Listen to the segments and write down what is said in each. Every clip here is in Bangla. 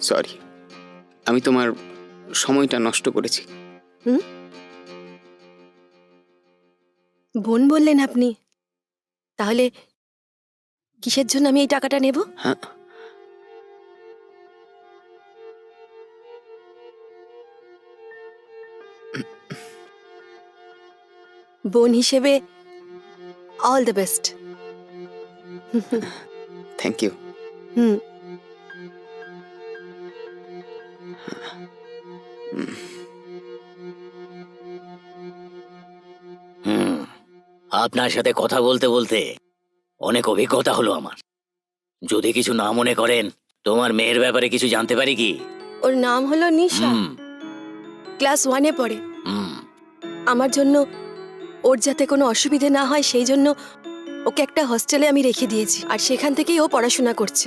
সরি, আমি তোমার সময়টা নষ্ট করেছি। বোন বললেন আপনি? তাহলে কিসের জন্য আমি এই টাকাটা নেব? হ্যাঁ, বোন হিসেবে all the best. Thank you. Hmm. আপনার সাথে কথা বলতে বলতে অনেক অভিজ্ঞতা হলো আমার। যদি কিছু না মনে করেন, তোমার মেয়ের ব্যাপারে কিছু জানতে পারি কি? ওর নাম হলো নিশা, হুম ক্লাস 1-এ পড়ে। হুম আমার জন্য ওর যাতে কোনো অসুবিধে না হয় সেই জন্য ওকে একটা হস্টেলে আমি রেখে দিয়েছি, আর সেখান থেকেই ও পড়াশোনা করছে।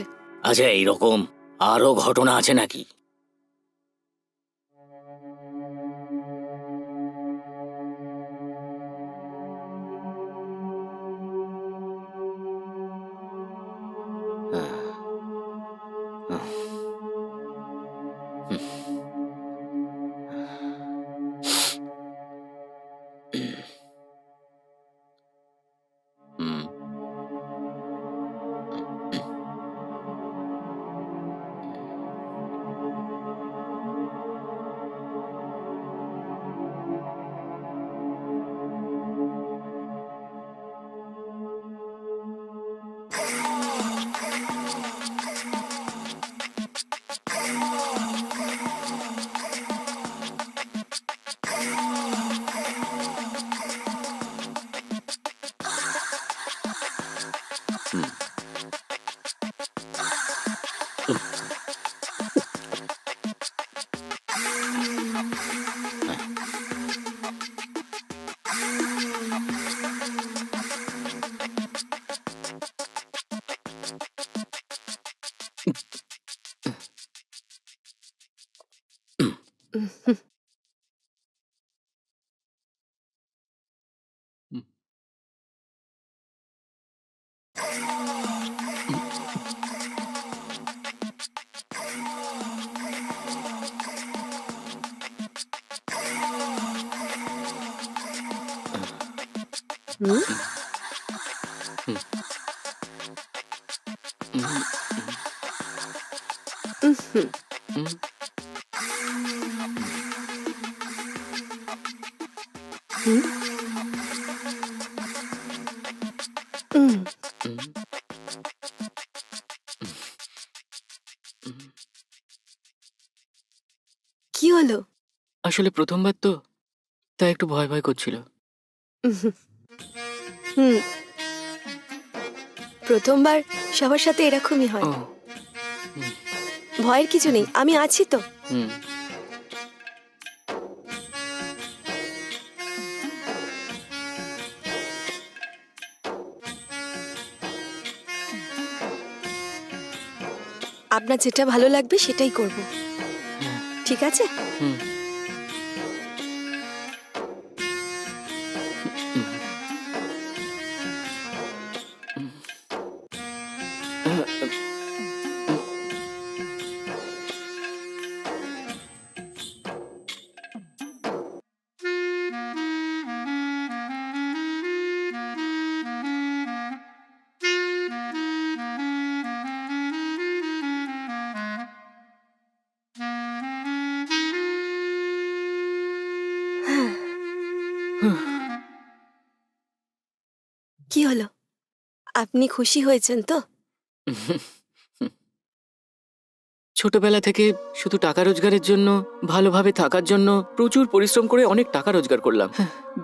আচ্ছা, এইরকম আরো ঘটনা আছে নাকি? হুম হুম। হুম। হুম। কি হলো? আসলে প্রথমবার তো, তাই একটু ভয় ভয় করছিল। হুম। প্রথমবার সবার সাথে এরকমই হয়। ও। ভয়ের কিছু নেই, আমি আছি তো। হুম। আপনার যেটা ভালো লাগবে সেটাই করব, ঠিক আছে? হুম। কি হলো? আপনি খুশি হয়েছেন তো? ছোটবেলা থেকে শুধু টাকা রোজগারের জন্য, ভালোভাবে থাকার জন্য প্রচুর পরিশ্রম করে অনেক টাকা রোজগার করলাম।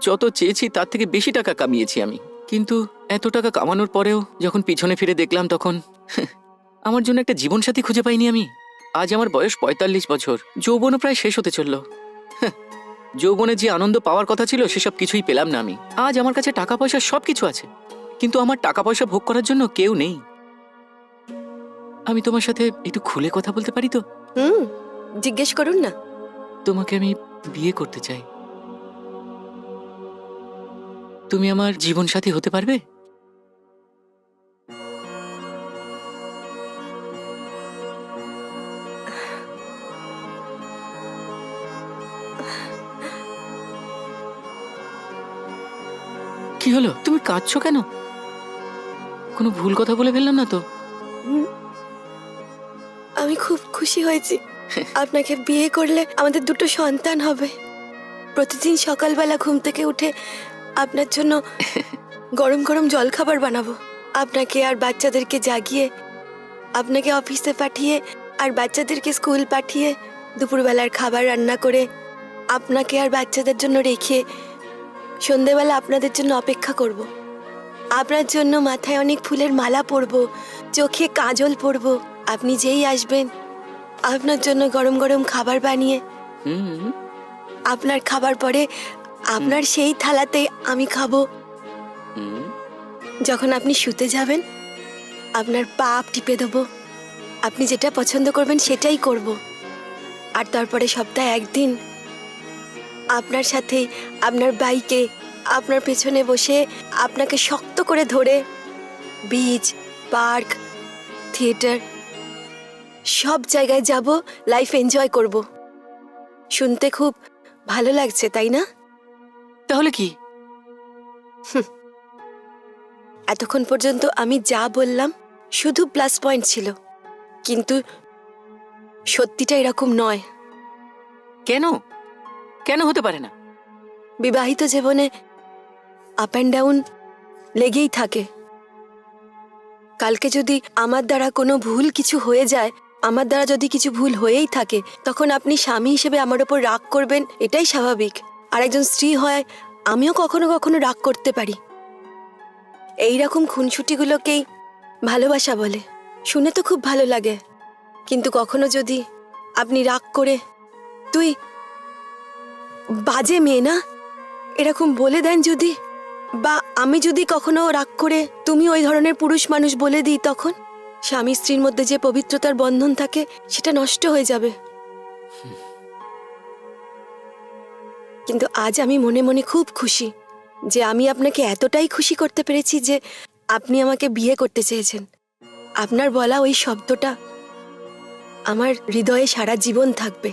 যত চেয়েছি তার থেকে বেশি টাকা কামিয়েছি আমি। কিন্তু এত টাকা কামানোর পরেও যখন পিছনে ফিরে দেখলাম, তখন আমার জন্য একটা জীবনসাথী খুঁজে পাইনি আমি। আজ আমার বয়স ৪৫ বছর, যৌবনও প্রায় শেষ হতে চলল। যৌবনে যে আনন্দ পাওয়ার কথা ছিল সেসব কিছুই পেলাম না আমি। আজ আমার কাছে টাকা পয়সা সবকিছু আছে, কিন্তু আমার টাকা পয়সা ভোগ করার জন্য কেউ নেই। আমি তোমার সাথে একটু খুলে কথা বলতে পারি তো? হুম, জিজ্ঞেস করুন না। তোমাকে আমি বিয়ে করতে চাই। তুমি আমার জীবন সাথী হতে পারবে? কি হলো, তুমি কাঁদছো কেন? কোনো ভুল কথা বলে ফেললাম না তো? আমি খুব খুশি হয়েছি। আপনাকে বিয়ে করলে আমাদের দুটো সন্তান হবে। প্রতিদিন সকালবেলা ঘুম থেকে উঠে আপনার জন্য গরম গরম জলখাবার বানাবো, আপনাকে আর বাচ্চাদেরকে জাগিয়ে, আপনাকে অফিসে পাঠিয়ে আর বাচ্চাদেরকে স্কুল পাঠিয়ে, দুপুরবেলার খাবার রান্না করে আপনাকে আর বাচ্চাদের জন্য রেখে সন্ধেবেলা আপনাদের জন্য অপেক্ষা করব। আপনার জন্য মাথায় অনেক ফুলের মালা পরবো, চোখে কাজল পরবো। আপনি যেই আসবেন আপনার জন্য গরম গরম খাবার বানিয়ে হুম। আপনার খাবার পরে আপনার সেই থালাতে আমি খাবো। হুম। যখন আপনি শুতে যাবেন আপনার পা টিপে দেবো, আপনি যেটা পছন্দ করবেন সেটাই করব। আর তারপরে সপ্তাহে একদিন আপনার সাথে আপনার বাইকে আপনার পেছনে বসে আপনাকে শক্ত করে ধরে বিচ, পার্ক, থিয়েটার সব জায়গায় যাব, লাইফ এনজয় করব। শুনতে খুব ভালো লাগছে, তাই না? তাহলে কি? এতক্ষণ পর্যন্ত আমি যা বললাম শুধু প্লাস পয়েন্ট ছিল, কিন্তু সত্যিটা এরকম নয়। কেন? কেন হতে পারে না? বিবাহিত জীবনে আপ অ্যান্ড ডাউন লেগেই থাকে। কালকে যদি আমার দ্বারা কোনো ভুল কিছু হয়ে যায়, আমার দ্বারা যদি কিছু ভুল হয়েই থাকে, তখন আপনি স্বামী হিসেবে আমার ওপর রাগ করবেন, এটাই স্বাভাবিক। আর একজন স্ত্রী হয় আমিও কখনো কখনো রাগ করতে পারি। এই রকম খুনসুটিগুলোকেই ভালোবাসা বলে। শুনে তো খুব ভালো লাগে, কিন্তু কখনো যদি আপনি রাগ করে তুই বাজে মেয়ে না এরকম বলে দেন যদি, বা আমি যদি কখনো রাগ করে তুমি ওই ধরনের পুরুষ মানুষ বলে দিই, তখন স্বামী স্ত্রীর মধ্যে যে পবিত্রতার বন্ধন থাকে সেটা নষ্ট হয়ে যাবে। কিন্তু আজ আমি মনে মনে খুব খুশি যে আমি আপনাকে এতটাই খুশি করতে পেরেছি যে আপনি আমাকে বিয়ে করতে চেয়েছেন। আপনার বলা ওই শব্দটা আমার হৃদয়ে সারা জীবন থাকবে।